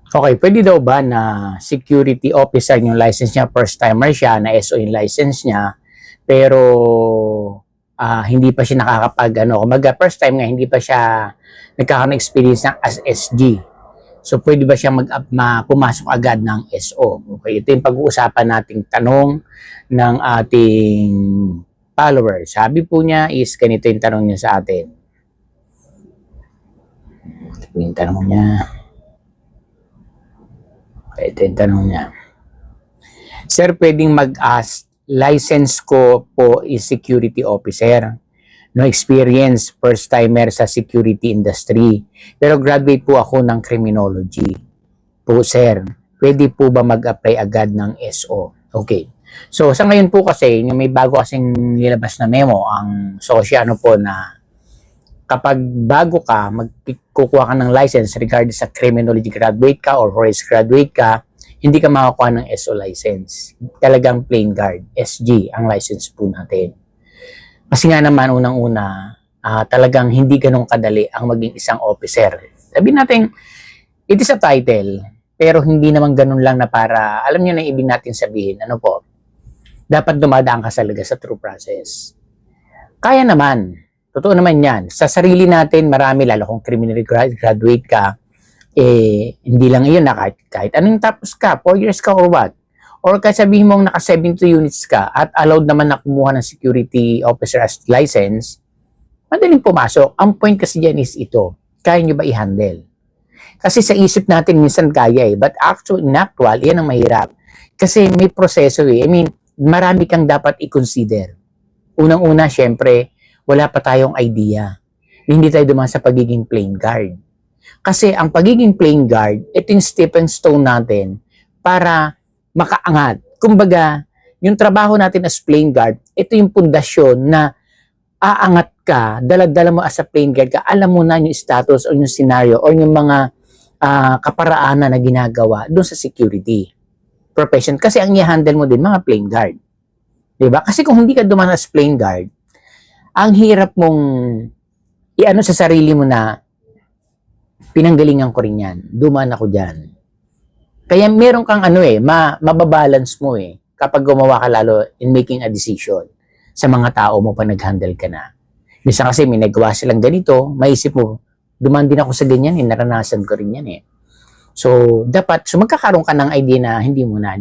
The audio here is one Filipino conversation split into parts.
Okay, pwede daw ba na security officer yung license niya, first timer siya, na SO yung license niya, pero hindi pa siya nakakapag, kumaga first time nga, hindi pa siya nagkakaroon ng experience ng as SG. So, pwede ba siya pumasok agad ng SO? Okay, ito yung pag-uusapan nating tanong ng ating followers. Sabi po niya is, ganito yung tanong niya sa atin. Ito po yung tanong niya. Okay, ito yung tanong niya. Sir, pwedeng mag-ask, license ko po is security officer. No experience, first timer sa security industry. Pero graduate po ako ng criminology. Po sir, pwede po ba mag-apply agad ng SO? Okay. So sa ngayon po kasi, yung may bago kasing nilabas na memo, ang SOSYA po na kapag bago ka, magkukuha ka ng license regardless sa criminology graduate ka or forensic graduate ka, hindi ka makakuha ng SO license. Talagang plain guard, SG, ang license po natin. Kasi nga naman, unang-una, talagang hindi ganun kadali ang maging isang officer. Sabihin natin, it is a title, pero hindi naman ganun lang na para, alam nyo na ibig natin sabihin, ano po, dapat dumadaan ka talaga sa true process. Kaya naman, totoo naman yan. Sa sarili natin, marami, lalo kung criminal graduate ka, hindi lang iyon na kahit anong tapos ka, 4 years ka or what, or kahit sabihin mong naka 72 units ka at allowed naman na kumuha ng security officer as license, madaling pumasok. Ang point kasi dyan is ito, kaya nyo ba i-handle? Kasi sa isip natin minsan kaya but actually in actual, yan ang mahirap. Kasi may proseso I mean, marami kang dapat i-consider. Unang-una, syempre, wala pa tayong idea. Hindi tayo dumaan sa pagiging plain guard. Kasi ang pagiging plain guard, ito yung stepping stone natin para makaangat. Kumbaga, yung trabaho natin as plain guard, ito yung pundasyon na aangat ka, dala-dala mo as a plain guard ka, alam mo na yung status o yung scenario o yung mga kaparaanan na ginagawa doon sa security profession. Kasi ang i-handle mo din, mga plain guard. Diba? Kasi kung hindi ka dumaan as plain guard, ang hirap mong i-ano sa sarili mo na pinanggalingan ko rin yan. Dumaan ako dyan. Kaya meron kang mababalance mo kapag gumawa ka lalo in making a decision sa mga tao mo pa nag-handle ka na. Minsan kasi may nagawa silang ganito, maisip mo, dumaan din ako sa ganyan naranasan ko rin yan So, dapat, magkakaroon ka ng idea na hindi ko muna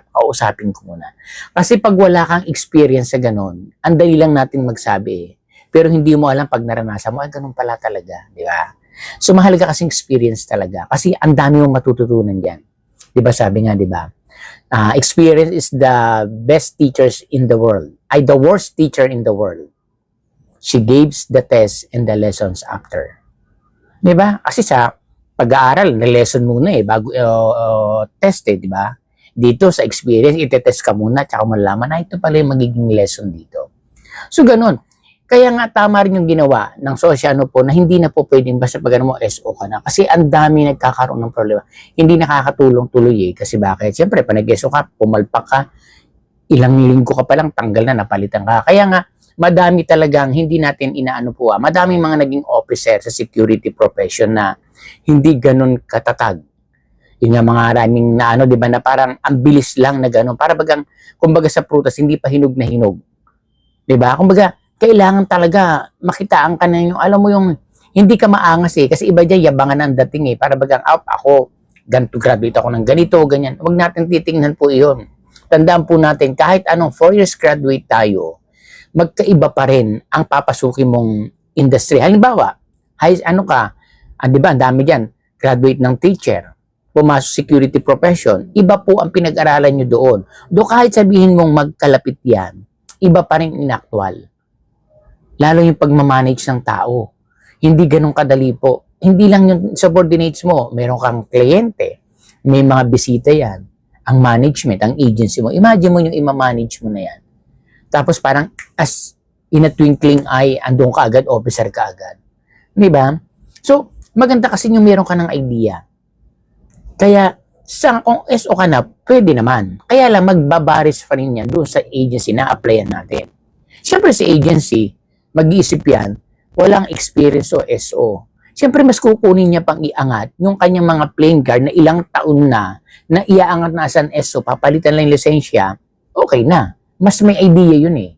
kausapin ko muna. Kasi pag wala kang experience sa ganon, ang dali lang natin magsabi Pero hindi mo alam pag naranasan mo, ganun pala talaga, di ba? So, mahalaga kasing experience talaga. Kasi ang dami mong matututunan dyan. Di ba sabi nga, di ba? Experience is the best teachers in the world. The worst teacher in the world. She gives the test and the lessons after. Di ba? Kasi sa pag-aaral, na-lesson muna bago test di ba? Dito sa experience, itetest ka muna tsaka malalaman na ito pala yung magiging lesson dito. So, ganun. Kaya nga tama rin yung ginawa ng SOSYA po na hindi na po pwedeng basta pag mo SO ka na. Kasi ang dami nagkakaroon ng problema. Hindi nakakatulong tuloy Kasi bakit? Siyempre, pag nag-SO ka, pumalpak ka, ilang linggo ka pa lang, tanggal na, napalitan ka. Kaya nga, madami talagang hindi natin inaano po. Madaming mga naging officer sa security profession na hindi ganun katatag. Yun nga mga raming na di ba, na parang ang bilis lang na ganun. Para bagang, kumbaga sa prutas, hindi pa hinog na hinog. Di ba? Kumbaga, kailangan talaga makitaan ka na yung, alam mo yung, hindi ka maangas kasi iba dyan, yabangan ang dating para bagang, ako, ganito, graduate ako ng ganito, ganyan. Huwag natin titingnan po iyon. Tandaan po natin, kahit anong 4 years graduate tayo, magkaiba pa rin ang papasukin mong industry. Halimbawa, di ba, ang dami dyan, graduate ng teacher, pumasok security profession, iba po ang pinag-aralan nyo doon. Doon kahit sabihin mong magkalapit yan, iba pa rin inactual. Lalo yung pagmamanage ng tao. Hindi ganun kadali po. Hindi lang yung subordinates mo. Meron kang kliyente. May mga bisita yan. Ang management, ang agency mo. Imagine mo yung ima-manage mo na yan. Tapos parang as in a twinkling eye, andun ka agad, officer ka agad. Di ba? So, maganda kasi yung meron ka ng idea. Kaya, kung SO ka na, pwede naman. Kaya lang, magbabaris pa rin yan doon sa agency na applyan natin. Siyempre sa agency, mag-iisip yan, walang experience o SO. siyempre mas kukunin niya pang iangat yung kanyang mga plane guard na ilang taon na iaangat na as an SO, papalitan lang yung lisensya, okay na. Mas may idea yun eh.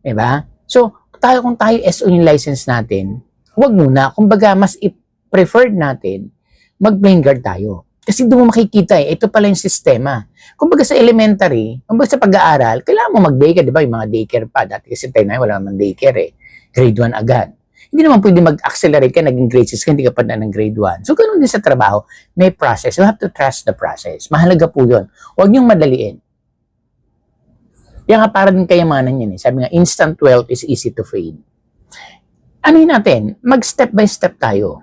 Diba? So, kung tayo SO yung license natin, huwag muna. Kumbaga, mas preferred natin mag-plane guard tayo. Kasi doon mo makikita ito pala yung sistema. Kumbaga sa elementary, kumbaga sa pag-aaral, kailangan mo mag-daycare, di ba? Yung mga daycare pa. Dati kasi tayo na wala naman daycare eh. Grade 1 agad. Hindi naman pwede mag-accelerate ka, naging grade 6 ka, hindi ka pa na ng grade 1. So, ganun din sa trabaho, may process. You have to trust the process. Mahalaga po yun. Huwag niyong madaliin. Yan nga, para din kayamanan yan eh. Sabi nga, instant wealth is easy to fade. Ano yun natin? Mag-step by step tayo.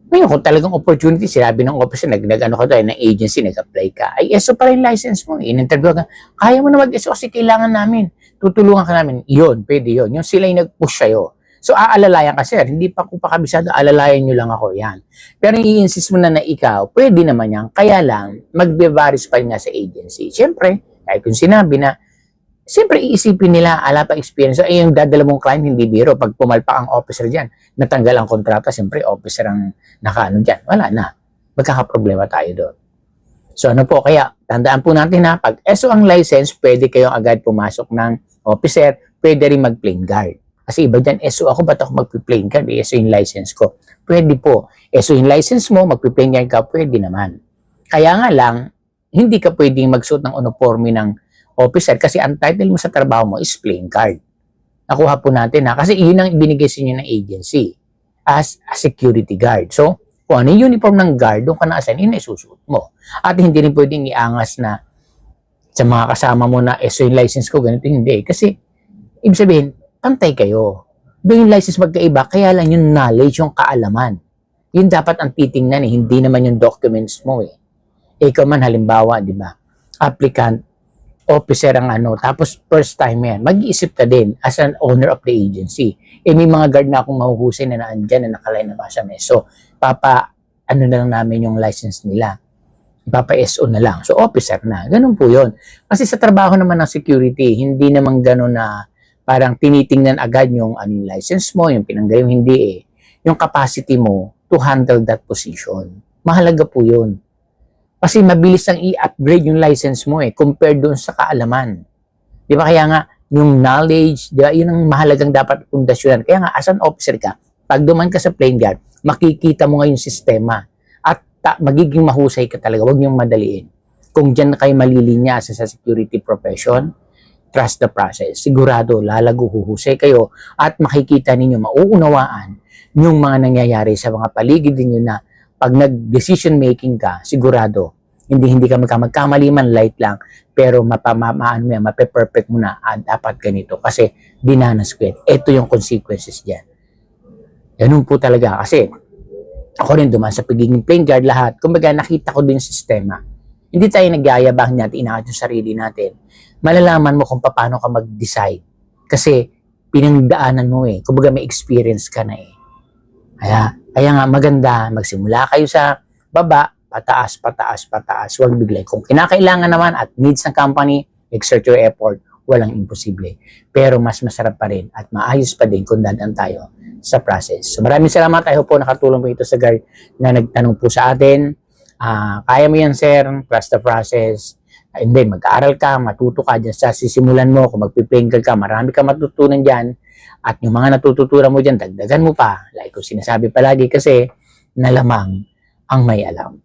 Ngayon, kung talagang opportunity, sinabi ng officer, nag-ano ka tayo, ng agency, nag-apply ka, ay ESO pa rin license mo. In-interview ka, kaya mo na mag-ESO kasi kailangan namin. Tutulungan ka namin. Yun, pwede yun. Yung sila yung nag-push sa'yo. So, aalalayan ka, sir. Hindi pa ko pa kabisado, alalayan nyo lang ako. Yan. Pero i-insist mo na ikaw, pwede naman yan. Kaya lang, magbe-varies pa rin nga sa agency. Siyempre, kahit kung sinabi na, siyempre, iisipin nila, ala pa experience. So, yung dadala mong client, hindi biro. Pag pumalpak ang officer dyan, natanggal ang kontrata, siyempre, officer ang nakaano dyan. Wala na. Magkakaproblema tayo doon. So, ano po, kaya, tandaan po natin na, pag ESO ang license, pwede kayong agad pumasok ng officer, pwede rin mag-plane guard. Kasi iba dyan, ESO ako, ba't ako mag-plane guard? ESO yung license ko. Pwede po. ESO yung license mo, mag-plane guard ka, pwede naman. Kaya nga lang, hindi ka pwedeng magsuot ng uniforme ng officer kasi ang title mo sa trabaho mo is plane guard. Nakuha po natin kasi yun ang ibinigay sa inyo ng agency as a security guard. So, kung ano yung uniform ng guard, doon ka na-assign, yun ay susuot mo. At hindi rin pwedeng iangas na sa mga kasama mo na ESO yung license ko, ganito, hindi. Kasi, ibig sabihin, pantay kayo. Doon yung license magkaiba, kaya lang yung knowledge, yung kaalaman. Yun dapat ang titingnan hindi naman yung documents mo eh. Ikaw man halimbawa, di ba? Applicant, officer ang tapos first time yan, mag-iisip ka din as an owner of the agency. May mga guard na akong mahuhusay na naandyan na nakalay na sa meso. Na lang namin yung license nila. Papa-SO na lang. So, officer na. Ganun po yun. Kasi sa trabaho naman ng security, hindi naman ganun na parang tinitingnan agad yung license mo, yung pinanggaling, hindi eh. Yung capacity mo to handle that position. Mahalaga po yun. Kasi mabilis ang i-upgrade yung license mo compared doon sa kaalaman. Di ba? Kaya nga, yung knowledge, di ba? Yun ang mahalagang dapat pundasyonan. Kaya nga, as an officer ka, pag duman ka sa plane guard, makikita mo nga yung sistema. At magiging mahusay ka talaga. Huwag niyong madaliin. Kung dyan na kayo malilinya sa security profession, trust the process. Sigurado, lalago, huhusay kayo at makikita ninyo, mauunawaan yung mga nangyayari sa mga paligid ninyo na pag nag-decision making ka, sigurado, hindi ka magkamali man, light lang, pero mape-perfect mo na, dapat ganito. Kasi, dinanas ko yan. Ito yung consequences dyan. Ganun po talaga. Kasi, ako rin duman sa pagiging plane guard lahat, kumbaga nakita ko din sistema. Hindi tayo nagyayabang natin, inaangat yung sarili natin. Malalaman mo kung paano ka mag-decide. Kasi, pinangdaanan mo kumbaga may experience ka na Kaya nga maganda, magsimula kayo sa baba, pataas, pataas, pataas. Huwag bigla. Kung kinakailangan naman at needs ng company, exert your effort, walang imposible. Pero mas masarap pa rin at maayos pa din kung dadaan tayo sa process. So maraming salamat. I hope po nakatulong po ito sa guard na nagtanong po sa atin. Kaya mo yan, sir. Trust the process. And then, mag-aaral ka, matuto ka dyan sa sisimulan mo. Kung magpiplane ka, marami ka matutunan dyan. At yung mga natututunan mo dyan, dagdagan mo pa. Like ko sinasabi palagi kasi, nalamang ang may alam.